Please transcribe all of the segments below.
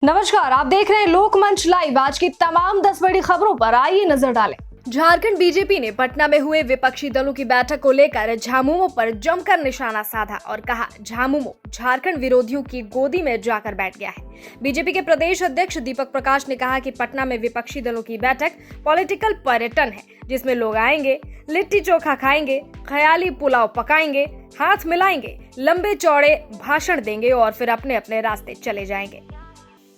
नमस्कार, आप देख रहे हैं लोकमंच लाइव। आज की तमाम 10 बड़ी खबरों पर आइए नजर डालें। झारखंड बीजेपी ने पटना में हुए विपक्षी दलों की बैठक को लेकर झामुमो पर जमकर निशाना साधा और कहा, झामुमो झारखंड विरोधियों की गोदी में जाकर बैठ गया है। बीजेपी के प्रदेश अध्यक्ष दीपक प्रकाश ने कहा कि पटना में विपक्षी दलों की बैठक पॉलिटिकल पर्यटन है, जिसमें लोग आएंगे, लिट्टी चोखा खाएंगे, ख्याली पुलाव पकाएंगे, हाथ मिलाएंगे, लंबे चौड़े भाषण देंगे और फिर अपने अपने रास्ते चले जाएंगे।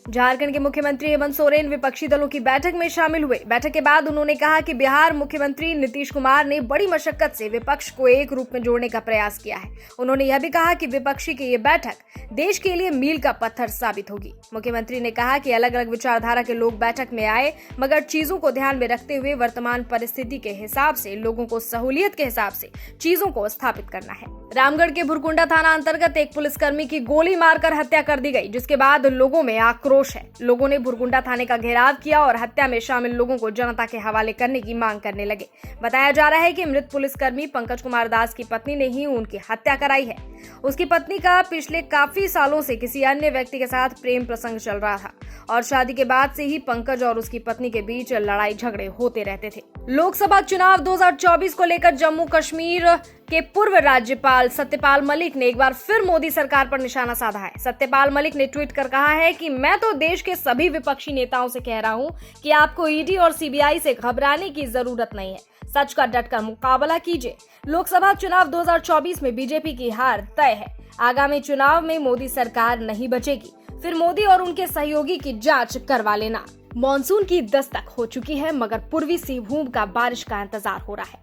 झारखंड के मुख्यमंत्री हेमंत सोरेन विपक्षी दलों की बैठक में शामिल हुए। बैठक के बाद उन्होंने कहा कि बिहार मुख्यमंत्री नीतीश कुमार ने बड़ी मशक्कत से विपक्ष को एक रूप में जोड़ने का प्रयास किया है। उन्होंने यह भी कहा कि विपक्षी की ये बैठक देश के लिए मील का पत्थर साबित होगी। मुख्यमंत्री ने कहा कि अलग अलग विचारधारा के लोग बैठक में आए, मगर चीजों को ध्यान में रखते हुए वर्तमान परिस्थिति के हिसाब से, लोगों को सहूलियत के हिसाब से चीजों को स्थापित करना है। रामगढ़ के भुरकुंडा थाना अंतर्गत एक पुलिसकर्मी की गोली मारकर हत्या कर दी गई, जिसके बाद लोगों में आक्रोश है। लोगों ने भुरकुंडा थाने का घेराव किया और हत्या में शामिल लोगों को जनता के हवाले करने की मांग करने लगे। बताया जा रहा है कि मृत पुलिसकर्मी पंकज कुमार दास की पत्नी ने ही उनकी हत्या कराई है। उसकी पत्नी का पिछले काफी सालों से किसी अन्य व्यक्ति के साथ प्रेम प्रसंग चल रहा था और शादी के बाद से ही पंकज और उसकी पत्नी के बीच लड़ाई झगड़े होते रहते थे। लोकसभा चुनाव 2024 को लेकर जम्मू कश्मीर के पूर्व राज्यपाल सत्यपाल मलिक ने एक बार फिर मोदी सरकार पर निशाना साधा है। सत्यपाल मलिक ने ट्वीट कर कहा है कि मैं तो देश के सभी विपक्षी नेताओं से कह रहा हूं कि आपको ईडी और सीबीआई से घबराने की जरूरत नहीं है। सच का डटकर मुकाबला कीजिए। लोकसभा चुनाव 2024 में बीजेपी की हार तय है। आगामी चुनाव में मोदी सरकार नहीं बचेगी, फिर मोदी और उनके सहयोगी की जांच करवा लेना। मॉनसून की दस्तक हो चुकी है, मगर पूर्वी सिंहभूम का बारिश का इंतजार हो रहा है।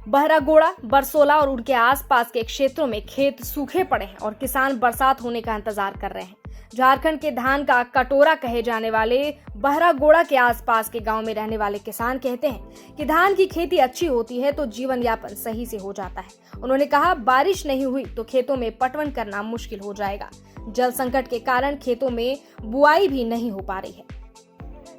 बहरागोड़ा, बरसोला और उनके आसपास के क्षेत्रों में खेत सूखे पड़े हैं और किसान बरसात होने का इंतजार कर रहे हैं। झारखंड के धान का कटोरा कहे जाने वाले बहरागोड़ा के आसपास के गांव में रहने वाले किसान कहते हैं कि धान की खेती अच्छी होती है तो जीवन यापन सही से हो जाता है। उन्होंने कहा, बारिश नहीं हुई तो खेतों में पटवन करना मुश्किल हो जाएगा। जल संकट के कारण खेतों में बुआई भी नहीं हो पा रही है।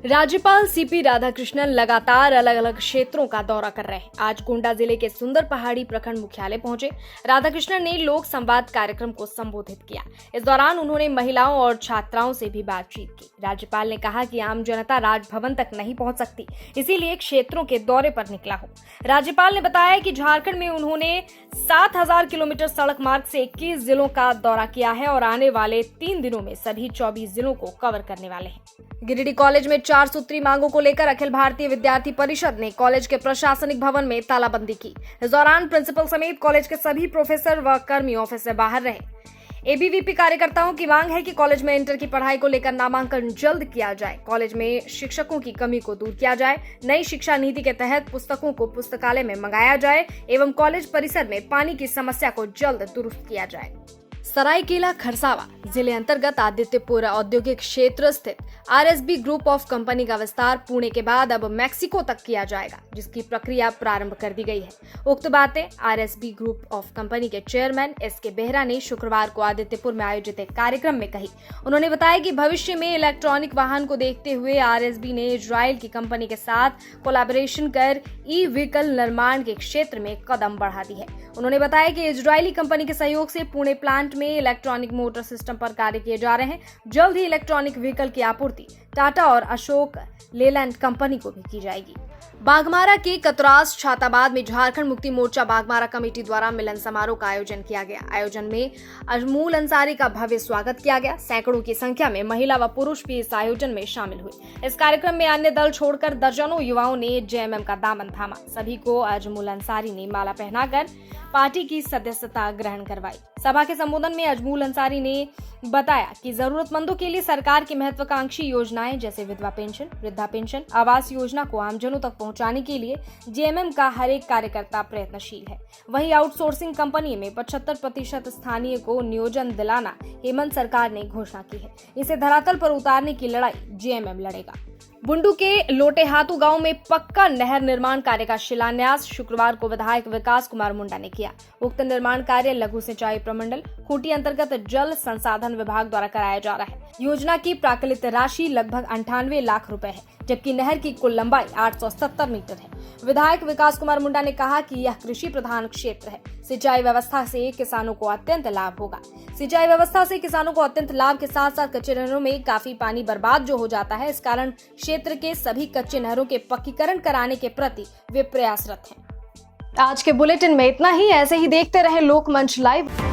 राज्यपाल सीपी राधाकृष्णन लगातार अलग अलग क्षेत्रों का दौरा कर रहे हैं। आज गोंडा जिले के सुंदर पहाड़ी प्रखंड मुख्यालय पहुंचे। राधाकृष्णन ने लोक संवाद कार्यक्रम को संबोधित किया। इस दौरान उन्होंने महिलाओं और छात्राओं से भी बातचीत की। राज्यपाल ने कहा कि आम जनता राजभवन तक नहीं पहुंच सकती, इसीलिए क्षेत्रों के दौरे पर निकला हूं। राज्यपाल ने बताया कि झारखंड में उन्होंने 7000 किलोमीटर सड़क मार्ग से 21 जिलों का दौरा किया है और आने वाले 3 दिनों में सभी 24 जिलों को कवर करने वाले हैं। गिरिडीह कॉलेज में 4 सूत्री मांगों को लेकर अखिल भारतीय विद्यार्थी परिषद ने कॉलेज के प्रशासनिक भवन में तालाबंदी की। इस दौरान प्रिंसिपल समेत कॉलेज के सभी प्रोफेसर व कर्मी ऑफिस से बाहर रहे। एबीवीपी कार्यकर्ताओं की मांग है कि कॉलेज में इंटर की पढ़ाई को लेकर नामांकन जल्द किया जाए, कॉलेज में शिक्षकों की कमी को दूर किया जाए, नई शिक्षा नीति के तहत पुस्तकों को पुस्तकालय में मंगाया जाए एवं कॉलेज परिसर में पानी की समस्या को जल्द दुरुस्त किया जाए। सरायकेला खरसावा जिले अंतर्गत आदित्यपुर औद्योगिक क्षेत्र स्थित आरएसबी ग्रुप ऑफ कंपनी का विस्तार पुणे के बाद अब मैक्सिको तक किया जाएगा, जिसकी प्रक्रिया प्रारंभ कर दी गई है। उक्त बातें आरएसबी ग्रुप ऑफ कंपनी के चेयरमैन एसके बेहरा ने शुक्रवार को आदित्यपुर में आयोजित एक कार्यक्रम में कही। उन्होंने बताया कि भविष्य में इलेक्ट्रॉनिक वाहन को देखते हुए आरएसबी ने इजराइल की कंपनी के साथ कोलैबोरेशन कर ई व्हीकल निर्माण के क्षेत्र में कदम बढ़ा दी है। उन्होंने बताया कि इजरायली कंपनी के सहयोग से पुणे प्लांट में इलेक्ट्रॉनिक मोटर सिस्टम पर कार्य किए जा रहे हैं। जल्द ही इलेक्ट्रॉनिक व्हीकल की आपूर्ति टाटा और अशोक लेलैंड कंपनी को भी की जाएगी। बाघमारा के कतरास छाताबाद में झारखंड मुक्ति मोर्चा बाघमारा कमेटी द्वारा मिलन समारोह का आयोजन किया गया। आयोजन में अजमूल अंसारी का भव्य स्वागत किया गया। सैकड़ों की संख्या में महिला व पुरुष भी इस आयोजन में शामिल हुए। इस कार्यक्रम में अन्य दल छोड़कर दर्जनों युवाओं ने जेएमएम का दामन थामा। सभी को अजमूल अंसारी ने माला पहनाकर पार्टी की सदस्यता ग्रहण करवाई। सभा के संबोधन में अजमूल अंसारी ने बताया कि जरूरतमंदों के लिए सरकार की महत्वाकांक्षी योजनाएं जैसे विधवा पेंशन, वृद्धा पेंशन, आवास योजना को आमजनों तक पहुंचाने के लिए जेएमएम का हर एक कार्यकर्ता प्रयत्नशील है। वहीं आउटसोर्सिंग कंपनी में 75% स्थानीय को नियोजन दिलाना हेमंत सरकार ने घोषणा की है। इसे धरातल पर उतारने की लड़ाई जेएमएम लड़ेगा। बुंडू के लोटेहातू गांव में पक्का नहर निर्माण कार्य का शिलान्यास शुक्रवार को विधायक विकास कुमार मुंडा ने किया। उक्त निर्माण कार्य लघु सिंचाई प्रमंडल खूंटी अंतर्गत जल संसाधन विभाग द्वारा कराया जा रहा है। योजना की प्राकलित राशि लगभग 98 लाख रुपए है। जबकि नहर की कुल लंबाई 870 मीटर है। विधायक विकास कुमार मुंडा ने कहा कि यह कृषि प्रधान क्षेत्र है। सिंचाई व्यवस्था से किसानों को अत्यंत लाभ होगा। सिंचाई व्यवस्था से किसानों को अत्यंत लाभ के साथ साथ कच्चे नहरों में काफी पानी बर्बाद जो हो जाता है। इस कारण क्षेत्र के सभी कच्चे नहरों के पक्कीकरण कराने के प्रति वे प्रयासरत हैं। आज के बुलेटिन में इतना ही। ऐसे ही देखते रहे लोकमंच लाइव।